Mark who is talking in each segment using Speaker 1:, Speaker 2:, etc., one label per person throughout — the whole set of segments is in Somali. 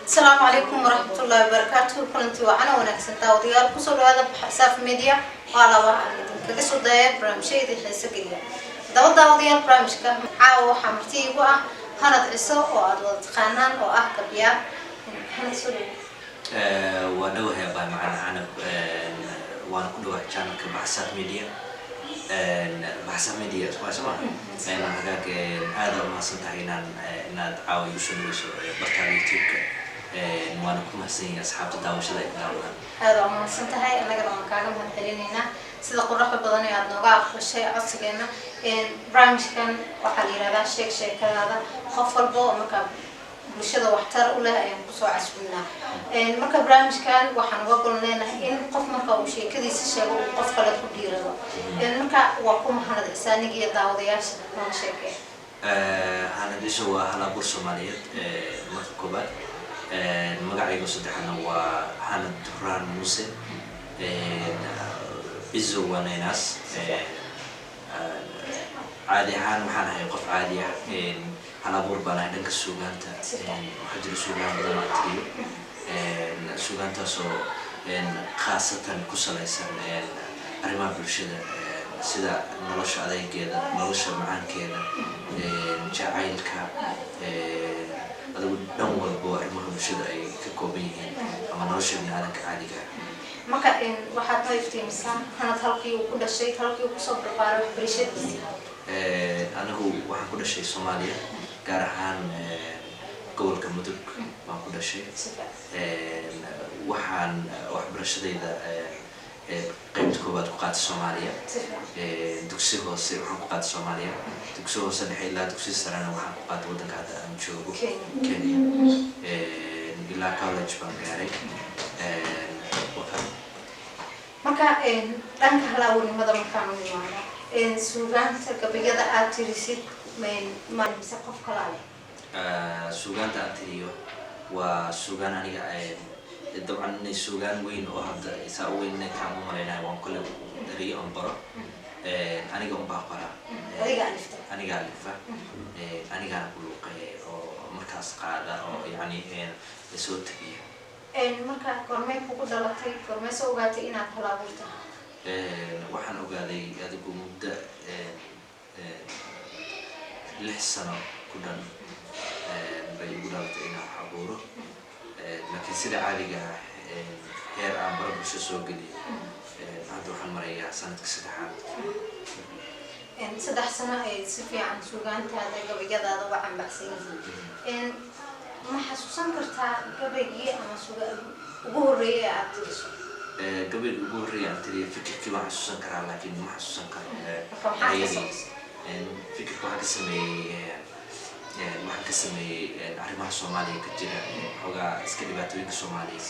Speaker 1: السلام عليكم ورحمة الله وبركاته. كنت وأنا ونكسنتا وديار كسر هذا بحساف ميديا وعلى واحد كقصة ضيق برامشي دي حسة قليل دودا وديار برامج كه عاو حمرتي وأ هند عصو وأدوات خانان وأحكبيا هند سوري.
Speaker 2: وأنا وهي معنا أنا وأنا كله كان كبحساف ميديا بحساف ميديا سمع أنا هذاك هذا ما صنعنا إن عاو يوصل برتاع يوتيوب وأنا كم سنين أصحاب تداوش ذا يداونا.
Speaker 1: هذا ما صنعها أنا قرأنا كلام هالحلينا سيد قرح بدني عاد نوقع الشيء أصلنا برامج كان وحليل هذا شيء هذا خفر بو مكان bulshada waxtar u leh ayaan ku soo casbinaa marka barnaamijkan waxaan uga golneenahay in qof marka uu sheekadiisa sheego uu qof kale ku dhiirado marka waa ku mahad isaaniga iyo daawadayaasha noo sheekay
Speaker 2: hanadiisha waa halabuur Soomaaliyeed marka koobaad magacaygu saddexna waa Hanad Duraan Muuse izo wanaynas caadi ahaan waxaan ahay qof caadi ah halabuur baan dhanka suugaanta waxa jira suugaan badan oo tiriyo suugaantaasoo khaasatan ku salaysan arrimaha bulshada sida nolosha adeegeeda nolosha macaankeeda jacaylka adigu dhan walba arrimaha bulshada ay ka kooban yihiin ama nolosha bini'aadanka caadiga
Speaker 1: marka waxaad noo iftiimisaa Hanad halkii uu ku dhashay halkii uu ku soo barbaaray waxbarashadiisa
Speaker 2: anigu waxaan ku dhashay Soomaaliya gaar ahaan gobolka Mudug baan ku dhashay waxaan waxbarashadayda qaybta koobaad ku qaatay Soomaaliya dugsiga hoose waxaan ku qaatay Soomaaliya dugsiga hoose dhexe ilaa dugsiga sarena waxaan ku qaatay waddanka hadda aan joogo Kenya ilaa college baan gaaray
Speaker 1: marka dhanka halabuurnimada markaan u imaano suugaanta gabayada aad tirisid ما مسقف كلامه.
Speaker 2: سوغان تأثيره وسوغان أنا طبعا سوغان وين وهذا يسوي إنك عمو مرينا وان كل دري أنبرة أنا قام بقرا أنا قال لفة أنا قال بلوق أو مركز قاعدة أو يعني يسوي تبيه.
Speaker 1: مركز كرمي فوق دلتي كرمي سوغاتي إن أطلع بورتها.
Speaker 2: وحنا وقاعدي هذا بمدة لحسنا كنا بيقولوا تينا حبورة لكن سيدا عالية هير عم بربش السوق اللي هذا وحن مريا سنة كسيدا حال.
Speaker 1: سيدا حسنا سفي عن سوقان هذا قبل جدا هذا وعم بحسين. ما حسوسا كرتا قبل جي أما سوق جورية عتريس.
Speaker 2: قبل جورية عتريس فكر كي ما حسوسا كرا لكن ما حسوسا
Speaker 1: كرا.
Speaker 2: فكرة waxaan ka sameeyay arrimaha Soomaaliya ka jira xogaa iska dhibaatooyinka Soomaaliya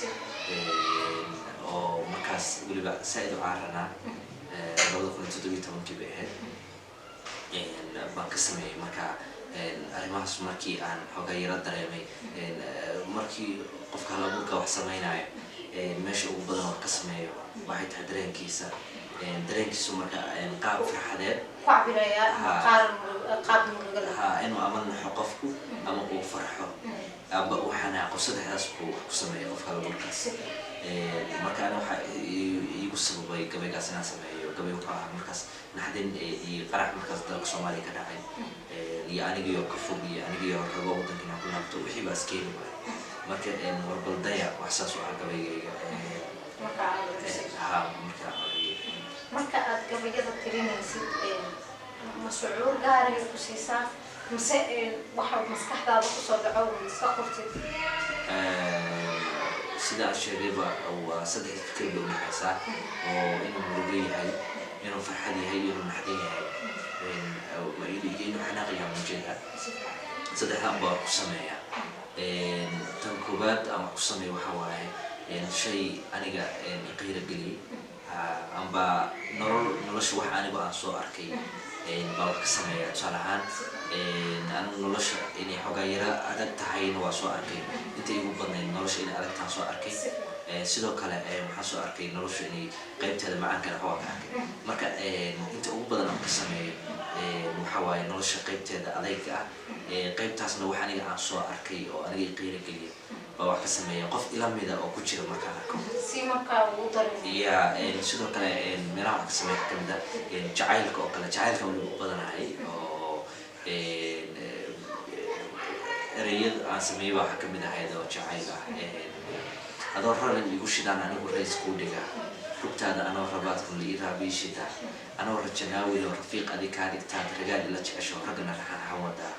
Speaker 2: oo markaas waliba said u caarana 2017 bay ahayd baan ka sameeyay marka arrimahaas markii aan xogaa yara dareemay markii qofka halabuurka wax samaynayo meesha ugu badan oo ka sameeyo waxay tahay dareenkiisu marka qaab farxadeed
Speaker 1: كعبيرة قاب مرجلها.
Speaker 2: إنه أمن حقفكو أما هو فرحه أبا وحنا قصده هاسكو قسمه يقف على المركز مكانه يقصه بي كبي قاسنا سمعه كبي وقع مركز نحدين يقرأ مركز دلك Soomaali كداعي يعني يوقفوا بي يعني يرجعوا ودنا كنا بتوه حبا سكيل مكان وربلدايا وإحساسه على كبي marka aad gabayada tirinaysid mas'uul gaar ah ku siisaa mise waxa maskaxdaada ku soo dhaco oo iska qortid sida sheegayba waa saddex fikir loo dhaxaysa oo inuu murugo yahay inuu farxad yahay inuu naxdin yahay inuu xanaaq yahay mujeda saddexdan baa ku sameeya tan koobaad ama ku sameeya waxa waaye shay aniga qiiro geliyay amba nolosha wax aniga aan soo arkay baa ka sameeyaa salahan aan nolosha inay xogaa yara adag tahay waa soo arkay inta igu badnayd nolosha inay adag tahay soo arkay sidoo kale waxaan soo arkay nolosha inay qaybteeda macaanka xogaa ka arkay marka inta ugu badan aan ka sameeyo waxa waaye nolosha qaybteeda adayga ah qaybtaasna wax aniga aan soo arkay oo aniga qiiro geliyay baa wax ka sameeya qof ila mida oo ku jira markaan arko
Speaker 1: si markaa uu dareemo
Speaker 2: ya sidoo kale meelaha wax ka sameeya ka mid ah jacaylka oo kale jacaylka waliba u badanahay oo ereyada aan sameeyay baa waxaa ka mid ahayd oo jacayl ah adoo raran igu shidaan anigu rays kuu dhiga rugtaada anoo rabaad kun lii raabiishida anoo rajanaawi oo rafiiq adi kaa dhigtaad ragaad ila jecesho raggana raxaan xawada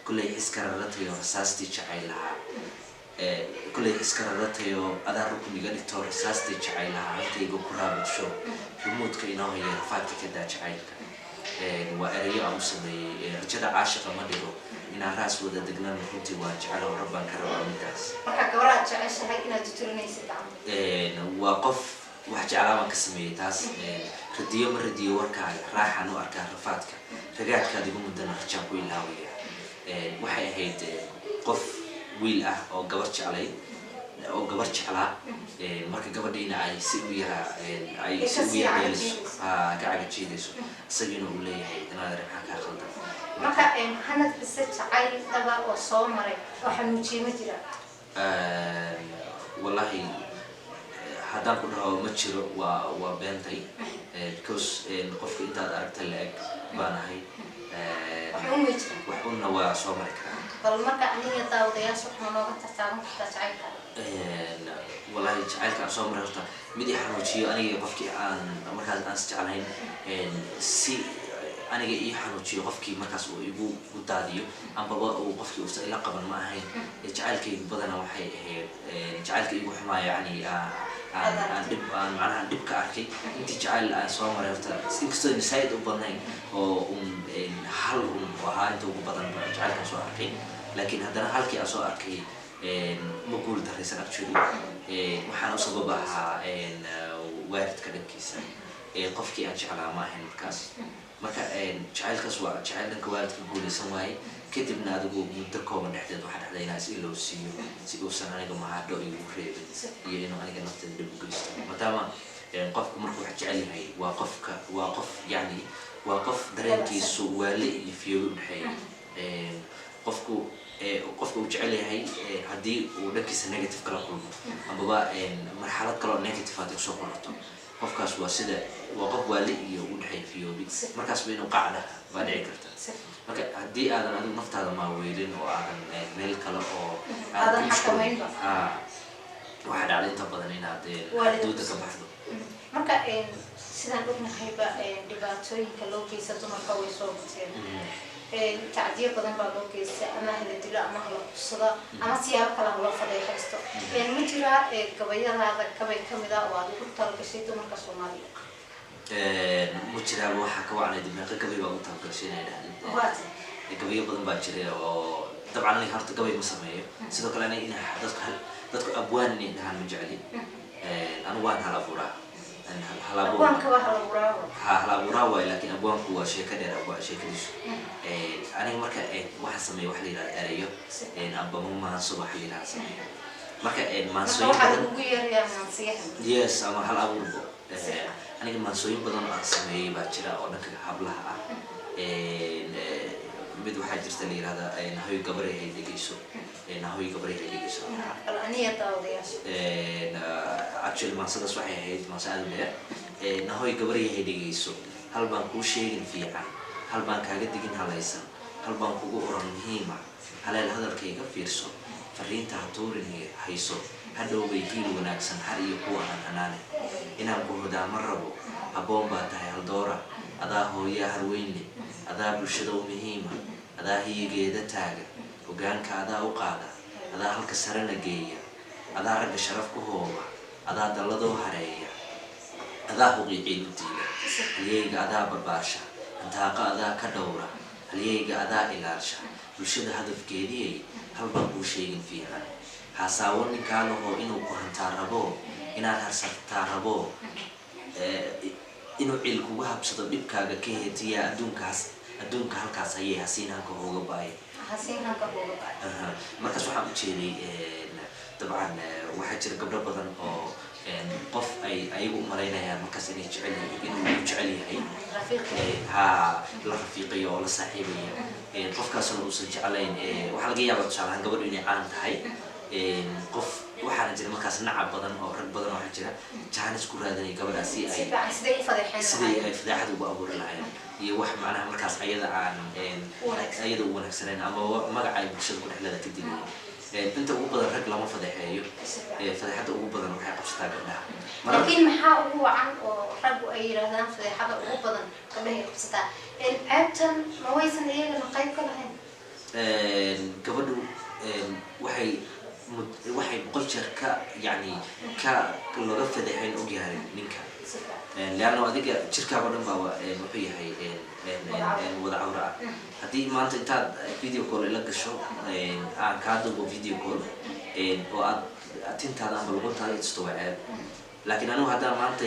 Speaker 2: kulley xiska raratayo rasaastii jacaylaha kulley xiska raratayo adaa rukun iga dhigto rasaastii jacaylaha halkayga ku raabudsho rumuudka inoo haya rafaadka ka daa jacaylka waa erayo aan u sameeyey rajada caashiqa ma dhigo inaan raas wada degnaan runtii waa jecel oo rabbaan ka rabaa midaas
Speaker 1: marka gabadha jeceshahay inaad tuturinaysid
Speaker 2: waa qof wax jeclaa baan ka sameeyey taas radiyo ma radiyo warkaaga raaxaan u arkaa rafaadka ragaadkaad igu muddana rajaan ku ilaawaya waxay ahayd qof wiil ah oo gabar jeclay oo gabar jeclaa marka gabadhiina ay si u yaraa ay si u yeelayso ka cagajeedayso isagiina uu leeyahay inaad rixaan kaa khaldan
Speaker 1: marka hanad bise jacayl daba oo soo maray oo xanuujiye ma jira
Speaker 2: wallahi haddaan ku dhaho ma jiro waa beentay because qofka intaad aragtay la-eg baan ahay wax unna waa soo mari karaa
Speaker 1: bal marka aniga daawadayaasha waxaa nooga tartaaban kartaa jacaylka
Speaker 2: wallahi jacaylka aan soo maray horta mid i xanuujiyo aniga qofkii aan markaas aan is jeclayn si aniga ii xanuujiyo qofkii markaas uu igu daadiyo ambaba uu qofkii uusa ila qaban ma ahayn jacaylkaygu badana waxay ahayd jacaylka igu xumaa yani aan macnaha dhib ka arkay intii jacayl aan soo maray horta inkastoo masaa'id u badnayn oo hal ahaa inta ugu badan jacaylkaan soo arkay laakiin haddana halkii aan soo arkay ma guul daraysan actually waxaana u sabab ahaa waalidka dhankiisa qofkii aan jeclaa ma ahayn markaas marka jacaylkaas waa jacayl dhanka waalidka guulaysan waaye kadibna adigu muddo kooban dhexdeed waxaa dhacday inaan is illow siiyo si uusan aniga mahadho igu reebin iyo inuu aniga nafteeda dhib u geysto maadaama qofku markuu wax jecel yahay waa qof yani waa qof dareenkiisu waale iyo fiyoobi udhexeeya qofku uu jecel yahay haddii uu dhankiisa negative kala kulmo ambaba marxalad kaloo negative aad kusoo qorato qofkaas waa qof waale iyo u dhexeeya fiyoobi markaasba inuu qacda baa dhici karta marka haddii aadan adigu naftaada maaweelin oo aadan meel kale oo
Speaker 1: aadan xakameynba
Speaker 2: waxaa dhacda inta badan inaad xuduudda ka baxdo
Speaker 1: marka sidaan ognahayba dhibaatooyinka loo geysta dumarka way soo bateen tacdiyo badan baa loo geysta ama hala dilo ama hala kubsada ama siyaabo kale ha loo fadeexaysto ma jiraa gabayadaada gabay kamid ah oo aad ugu talagashay dumarka Soomaaliya
Speaker 2: ma jiraaba waxaa ka wacnay dimeeqa gabay baa ugu talagashay inay dhahdeen gabayo badan baa jira oo dabcan aniga horta gabay ma sameeyo sidoo kale aniga dadku abwaan inay dhahaan ma jecli anigu waan hal abuuraa hal abuuraa waay laakiin abwaanku waa sheeko dheer sheekadiisu aniga marka waxaan sameeya waxa la yidhahda erayo amba ma maanso waxa la yidhahda sameeya marka maansooyin badan yes ama hal abuurbo aniga maansooyin badan aan sameeyey baa jira oo dhanka hablaha ah mid waxaa jirta la yirahda nahoy gabaray hay dhegeyso nahoy gabaray hay dhegeyso actually maansadaas waxay ahayd maanso aad u dheer nahoy gabaray hay dhegeyso hal baan kuu sheegin fiican hal baan kaaga digin halaysan hal baan kugu oran muhiima haleel hadalkayga fiirso fariinta ha tuurin hayso hadhowbay hiil wanaagsan har iyo kuwa aan hanaane inaan ku hodaa ma rabo habboon baa tahay haldoora adaa hooyaa harweynle adaa bulshada u muhiima adaa hiyigeeda taaga hogaanka adaa u qaada adaa halka sarena geeya adaa ragga sharaf ku hooba adaa dalladoo hareeya adaa huqiiciid u diida halyeyga adaa barbaasha intaaqa adaa ka dhowra halyeyga adaa ilaalsha bulshada hadafkeediyay hal baan kuu sheegin fiican hasaawo ninkaa lahoo inuu ku hantaa rabo inaad harsataa rabo inuu cil kuga habsado dhibkaaga ka hetiya adduunka halkaas ayay hasiinhanka hooga baaya markaas waxaan u jeeday dabcan waxaa jira gabdho badan oo qof ay ayagu u malaynayaan markaas inuu jecel yahay la rafiiqayo oo la saaxiibaya qofkaasna uusan jeclayn waxaa laga yaabaa tusaalahaan gabadhu inay caan tahay qof waxaana jira markaas nacab badan oo rag badan oo waxaa jira jaanis ku raadanaya gabadhaas si ay sidii ay fadeexad ugu abuuri lahayn iyo wax macnaha markaas ayada aan ayada u wanaagsaneyn ama magaca ay bulshada ku dhexleeda ka dilayeen inta ugu badan rag lama fadeexeeyo fadeexada ugu badan waxay qabsataa gabdhaha
Speaker 1: laakiin maxaa ugu wacan oo raggu ay yiraahdaan fadeexada ugu badan gabdhaha ay qabsataa ceebtan ma waysan iyagana qayb ka lahayn
Speaker 2: gabadhu waxay boqol jeer ka yani ka looga fadeexayn ogyahay ninka leanno adiga jirkaaga dhan baa wuxuu yahay wada cawra ah haddii maanta intaad video call ila gasho aan kaa duubo video call oo aad tintaada ama luquntaada istusto waa ceeb laakiin anigu haddaan maanta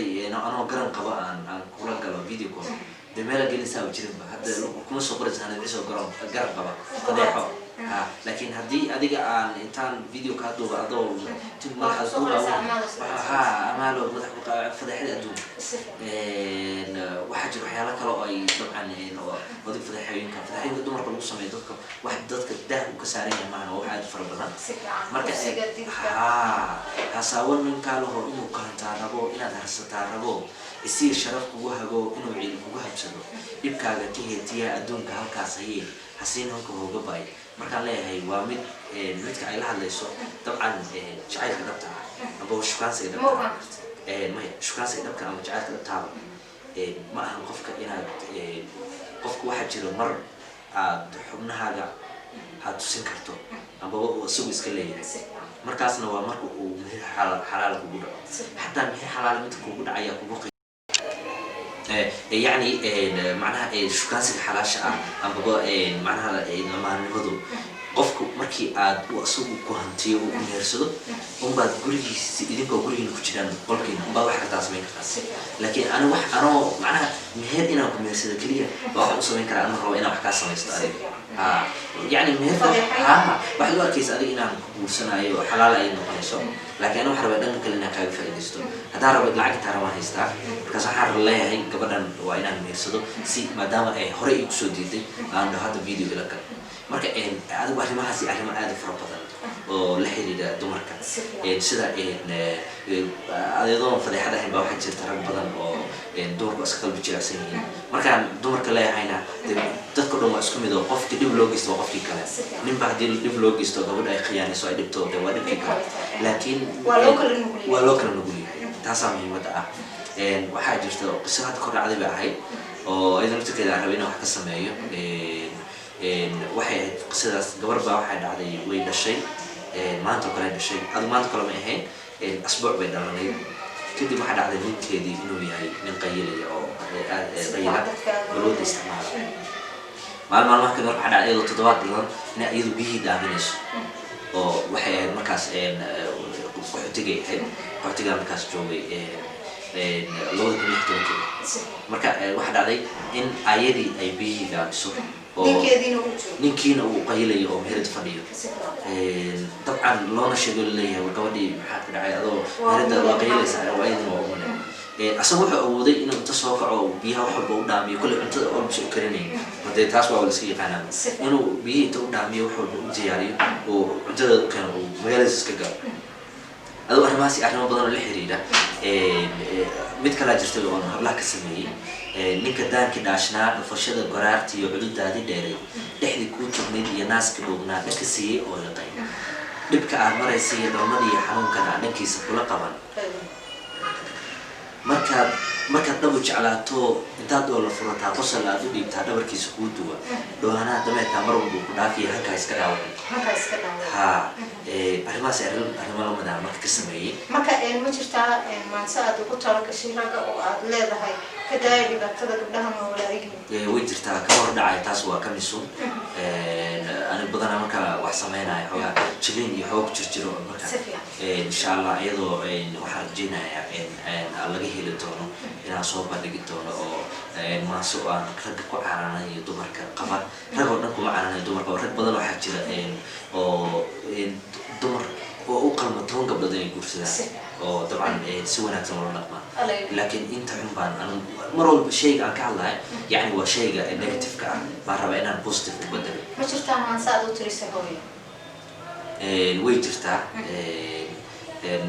Speaker 2: anoo garan qabo aan kula galo video call dee meela gelinsaa jirinba hadda kuma soo qoraysa hanadcisoo garan qaba fadeexo laakiin haddii adiga aan intaan video kaa duuba adoo madaxaas amaalo madax fadeexada adduunka waxaa jira waxyaalo kale oo ay dabcan odig fadeexooyinka dumarka lagu sameeyo dadka wax dadka daah u ka saaran yahay maahan oo wax aad fara badan marka hasaawo ninkaa laho inuu kahantaa rabo inaad harsataa rabo isii sharaf kugu hago inuu ciil kugu habsado dhibkaaga ka heetiya adduunka halkaas hayee hasiin halka hooga baay markaan leeyahay waa midka ay la hadlayso dabcan jacaylka dhabta amba shukaansiga dhabta maya shukaansiga dhabka ama jacaylka dhabtaaba ma ahan qofka inaad qofka waxaa jiro mar aad xubnahaaga aad tusin karto ambaba uu isagu iska leeyahay markaasna waa marka uu mihir xalaal kugu dhaco xataa mihir xalaal midka kugu dhacayaa kugu يعني معناها شكانسك حلاشة أم بقى معناها لما نبضو قفكو مركي عاد وأسوق كهنتي ومهرسدو بعد قولي إذا قولي إنك تجران قولكين بعد واحد تاسمين كاس لكن أنا معناها مهر إنا كمهرسدو كلية واحد أسمين كلا أنا هو إنا وحكاس سميستاري يعني مهر واحد وقت كيس أدي إنا كبوسنا أيوة حلال أي نقطة لكن أنا حرب أدم كلنا كاي فايدستو هذا ربع لعك ترى ما هيستار كاس حر الله هاي قبلنا وإنا مهرسدو سي ما دام هراء يقصد جدي عند هذا الفيديو بلك marka aad wax limahaasi arrimo aad fara badan oo la xiriira dumarka sida adeedoon fadeexada ah baa waxa jirta rag badan oo dumarku iska qalbi jilicsan yihiin markaan dumarka leeyahayna dadka dhan waa isku mid oo qofkii dib loo geysto qofkii kale ninba haddii dib loo geysto gabadha ay khiyaanayso ay dhibto waa dhibkii kale laakiin waa loo kala nugul yahay taasaa muhiimadda ah waxaa jirta qiso hadda kor dhacday bay ahayd oo idan laftirkeeda aan rabay inaan wax ka sameeyo waxay qisadaas gabar baa waxay dhacday way dhashay maanta kale dhashay adu maanta kale ma ahayn asbuuc bay dhalanay kadib waxaa dhacday ninkeedii inuu yahay nin qayilaya oo qayila balooda isticmaala maalmaha kadib waxaa dhacday iyadoo toddobaad dhigan inay iyadu biyihii daaminayso oo waxay ahayd markaas qaxootigay ahayd qaxootigaa markaas joogay marka waxaa dhacday in ayadii ay biyihii daamiso ninkiina uu qayilayo oo meherad fadhiyo dabcan loona sheego leeyahay gabadhii maxaa ku dhacay adoo meherada waa qayilaysaa oo ayadina waa umane asaga wuxuu awooday inuu inta soo kaco biyaha wax walba u dhaamiyo kolley cuntada oo bisha u karinayay hadee taas waa la iska yaqaanaa inuu biyihii inta u dhaamiyo wax walba u diyaariyo oo cuntada u keeno uu magaaladiisa iska galo adoo arrimahaasi arrimo badan oo la xiriira mid kalaa jirtay oo hablaha ka sameeyey ninka daankii dhaashnaa dhufashada goraartii iyo cududaadii dheeray dhexdii kuu tugnayd iyo naaskii dhuugnaa dhanka siiyey oo liqay dhibka aad maraysa iyo dhalmadii iyo xanuunkana dhankiisa kula qaban markaad dhabu jeclaato intaad oo la furataa qosol aad u dhiibtaa dhabarkiisa kuu duwa dhowaanaha dameerkaa mar walba ku dhaafiya halkaa iska dhaawacan arrimahaas arrimo la midaan marka ka sameeyey
Speaker 1: marka ma jirtaa maanse aad ugu talagashay ragga oo aad leedahay kadaaya dhibaatada gabdhaha ma walaalihiin
Speaker 2: way jirtaa ka hor dhacay taas waa ka misun ani badanaa marka wax sameynaya xoogaa jilin iyo xoog jirjiro marka insha allah iyadoo waxaan rajeynayaa laga heli doono inaan soo bandhigi doono oo maanse aan ragga ku caranay iyo dumarka qaba rag oo dhan kuma caranay dumarka oo rag badan waxaa jira oo dumar oo u qalma 10 gabdhood inay guursadaan oo dabcan si wanaagsan loo dhaqmaa laakiin inta xun baan mar walba shayga aan ka hadlahay yani waa shayga negative-ka ah baan rabaa inaan positive u bedelo
Speaker 1: ma jirtaa maanse aad u tirisa hooyo
Speaker 2: way jirtaa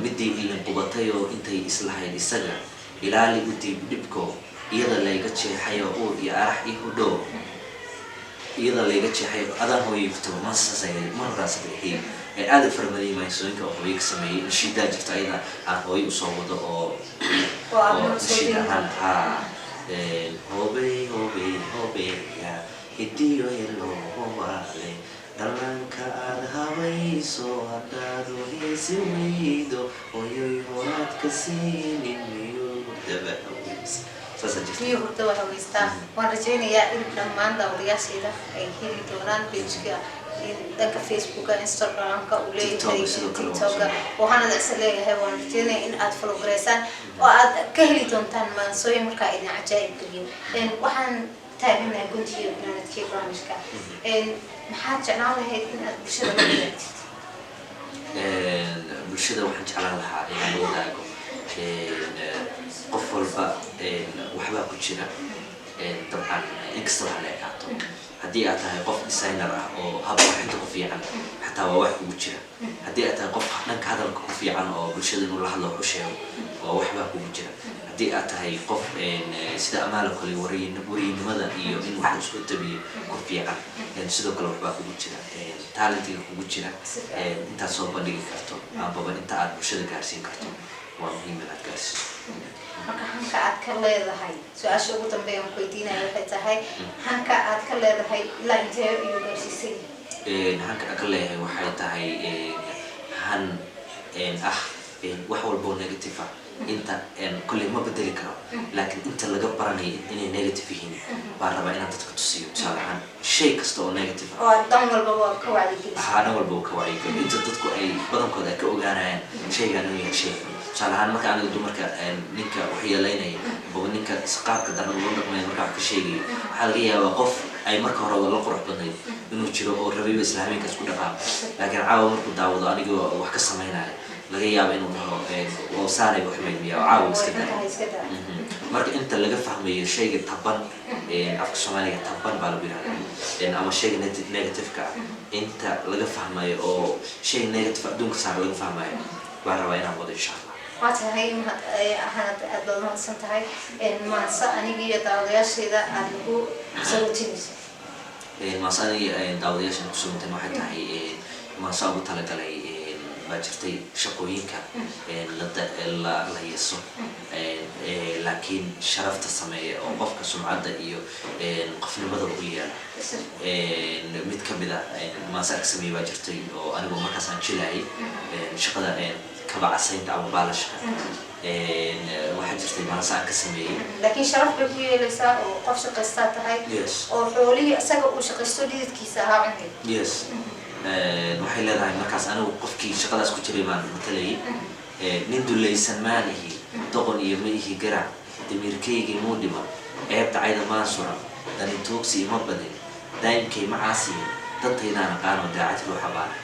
Speaker 2: midii ilin qubatay oo intay islahayd isaga ilaali u diib dhibko iyada layga jeexayo uur iyo arax iyo hudho iyada layga jeexayo adaan hooyay ku tago maasasay markaasay aad u farmaday maysooyinka oo hooyay ka sameeyay nashiidaa jirta ayada aan hooyay u soo wado oo nashiidahan hobe ya hidiyo yelo wale dhalanka aad habayso haddaad weheysi weydo hooyoy horaad ka siinin miyuu daba haweysa
Speaker 1: miyuu hurda haweystaa waan rajaynayaa in dhammaan daawadayaasheeda ay heli doonaan pageka dhanka facebooka instagramka uu leeyahay tiktoka waxaana isa leeyahay waan rajaynaya in aad follow gareysaan oo aad ka heli doontaan maansooyin markaa idin cajaa'ib geliyo waxaan taaganahay guntiga barnaamijkii barnaamijka maxaad jeclaan lahayd in aad bulshada la wadaagtid
Speaker 2: bulshada waxaan jeclaan lahaa inaan la wadaago qof walba waxbaa ku jira dabcan inkasta wax la ekaato haddii aad tahay qof designer ah oo habqurxinta ku fiican xataa waa wax kugu jira haddii aad tahay qof dhanka hadalka ku fiican oo bulshada inuu la hadlo wax u sheego waa waxbaa kugu jira haddii aad tahay qof sida amaalo kale wariyinimada iyo in wax isku tabiyo ku fiican sidoo kale waxbaa kugu jira talentiga kugu jira intaad soo bandhigi karto ambaba inta aad bulshada gaarsiin karto waa muhiim inaad gaarsiiso
Speaker 1: marka hanka aad ka leedahay su-aasha ugu dambeeya aan ku weydiinaya waxay tahay hanka aad ka leedahay ilaa intee iyo gaarsiisay
Speaker 2: hanka aad ka leedahay waxay tahay han wax walbo negative ah inta kulley ma bedeli karo laakiin inta laga baranayo inay negative yihiin baan rabaa inaan dadka tusiyo tusaale ahaan shay kasta oo negative ah
Speaker 1: oo dhan walba waa ka wacyigeliso
Speaker 2: dhan walba waa ka wacyigeliyo inta dadku ay badankooda ka ogaanayaan shaygan inuu yahay shay tusaale ahaan marka aniga dumarka ninka wax yeelaynaya baba ninka qaabka daran loo dhaqmayo marka wax ka sheegayo waxaa laga yaabaa qof ay marka hore la qurux badnayd inuu jiro oo rabiba islaamiinkaas ku dhaqaaqo laakiin caawa markuu daawado anigoo wax ka samaynayo laga yaabo inuu dhaho wawsaanay wax meydmiya oo caawa iska daa marka inta laga fahmayo shayga taban afka soomaaliga taban baa lagu yihahdaa ama shayga negative-ka inta laga fahmayo oo shay negative adduunka saar laga fahmayo baan rabaa inaan wado insha allah
Speaker 1: waa tahay aad baad mahadsan tahay maanse aniga iyo daawadayaasheeda aad nagu soo wajinayso
Speaker 2: maanse aniga daawadayaasheeda kusoo wajan waxay tahay maanse ugu talagalay baa jirtay shaqooyinka la yeeso laakiin sharafta sameeya oo qofka sumcadda iyo qofnimada ugu yeela mid ka mid ah maanse ka sameeyay baa jirtay oo anigoo markaas aan jilayay shaqada kabacasaynta ama baalashka waxaa jirtay maanse aan ka sameeyey
Speaker 1: laakiin sharaf bay ku yeelaysaa oo qof shaqaystaa tahay oo xoolihii isaga uu shaqaysto dhididkiisa ahaa cunay
Speaker 2: waxay leedahay markaas anigu qofkii shaqadaas ku jiray baan matalayay nin dulaysan maalihi doqon iyo maihi garac damiirkaygii muu dhima ceebta cayda maan suran dani tuugsi ima badin daa'imkay ma caasiyin dantaydaan aqaanoo daacad ruuxa baana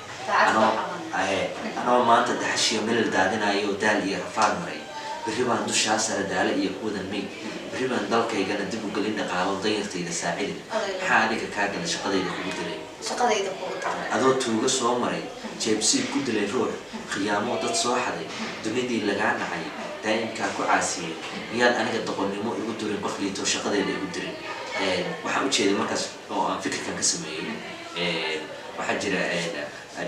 Speaker 2: anoo maanta daxashiyo melel daadinayo daal iyo rafaad maray berri baan dushaa sare daale iyo kuwadan mayd berri baan dalkaygana dib u gelin dhaqaalo danyartayda saacidin maxaa adiga kaa gala shaqadayda kugu dilay adoo tuuga soo maray jeebsiid ku dilay ruux khiyaamoo dad soo xaday dunidii lagaa nacay daa'imkaa ku caasiyey miyaad aniga doqonnimo igu dirin qof liitoo shaqadayda igu dirin waxaan ujeeday markaas oo aan fikirkan ka sameeyey waxaa jira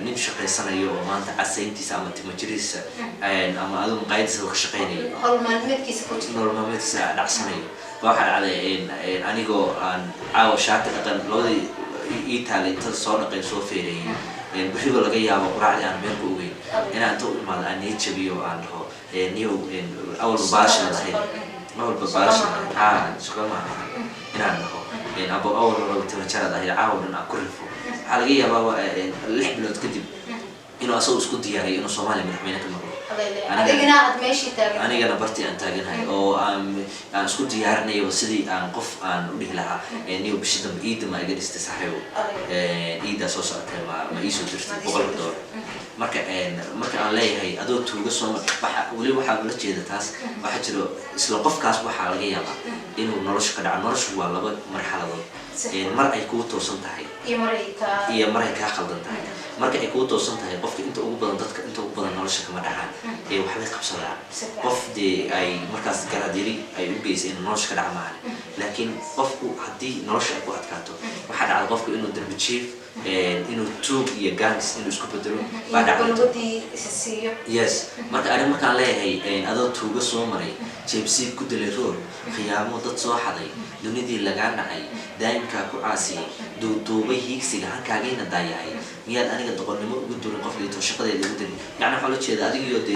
Speaker 2: nin shaqaysanayo oo maanta casayntiisa ama timajiriisa ama aduu maqaayadiisa ka shaqaynayo nolol maalmeedkiisa dhacsanayo waxaa dhacday anigoo aan caawa shaati dhaqan labadii ii taalay intada soo dhaqay soo feereeyey berriba laga yaabo quraacdii aan meel ku ogeyn inaan inta u imaado aan nii jabiyo aan dhaho niyow awalba baashan lahayd shaqo maaha inaan dhaho aba awalba laba timajaraad ahayd caawa dhan aan ku rifo waxaa laga yaabaa 6 bilood kadib inuu asagoo isku diyaariyo inuu Soomaaliya madaxweyne ka noqdo anigana bartii aan taaganahay oo aan isku diyaarinayo sidii aan qof aan u dhihi lahaa niyo bishii dambe iida ma iga dhistay saaxiibo iida soo socotay ma ii soo dirtay $100 marka aan leeyahay adoo tuuga soo wali waxaa la jeeda taas waxa jiro isla qofkaas waxaa laga yaabaa inuu nolosha ka dhaco noloshu waa laba marxaladood mar ay kugu toosan tahay iyo mar ay kaa khaldan tahay marka ay kugu toosan tahay qofka inta ugu badan dadka inta ugu badan nolosha kama dhaxaan waxbay qabsadaan qof dee ay markaas garaadiri ay u geysay inuu nolosha ka dhaca maahan laakiin qofku haddii nolosha ay ku adkaato waxaa dhacda qofku inuu darbi jiif inuu tuug iyo gangs inuu isku bedelo baa dhacda yes marka ani markaan leeyahay adoo tuuga soo maray jeebsiib ku dilay roor khiyaamo dad soo xaday dunidii lagaa nacay daa'imkaa ku caasiyay duuduubay hiigsiga halkaagiina daayahay miyaad aniga doqonnimo ugu durin qof liito shaqadeeda ugu dirin yani waxaa la jeeda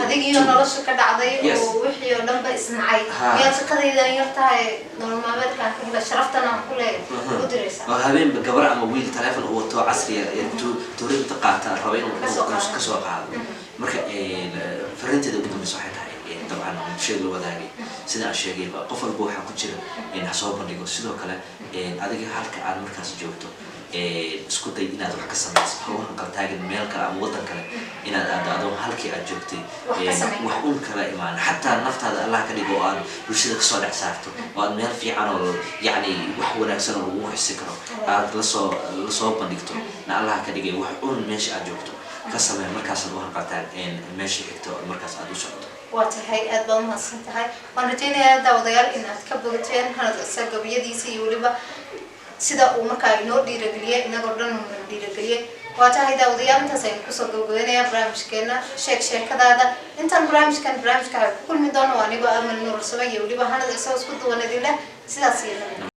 Speaker 1: adigiyo nolosha ka dhacday oo wixii oo dhanba isnacay miyaad shaqadaydan yar tahay nolol maalmeedkaan ka hela sharaftana aan ku leeyahay ugu diraysaa
Speaker 2: oo habeenba gabar ama wiil taleefon u wato casriya tuurinta qaata raba inuu kasoo qaado marka farinteeda ugu dambaysa waxay tahay dabcan bulshada la wadaagay sida aan sheegayba qof walba waxaa ku jira ha soo bandhigo sidoo kale adiga halka aad markaas joogto isku day inaad wax ka samayso hawahan qaltaagin meel kale ama waddan kale inaad aado halkii aad joogtay wax un kala imaan xataa naftaada allah ka dhigo oo aad bulshada kasoo dhex saarto oo aad meel fiican oo yacni wax wanaagsan oo lagu xisi karo aad lasoo bandhigto na allah ka dhigay wax un meesha aad joogto ka samee markaasaad u hanqaltaan meesha xigto markaas aad u socoto
Speaker 1: واتهاي أدبا ما سنتهاي ونرجينا هذا وضيال إن تكبرتين هذا السبب يديسي ولبا سدا ومركا ينور دي رجلية إن قردن من دي رجلية واتهاي هذا وضيال أنت سين كسر جوجلنا يا برامج كنا شيك هذا أنت البرامج كان برامج كل مدان واني بقى من نور سبعي ولبا هذا الأساس كده ونديله سدا سيرنا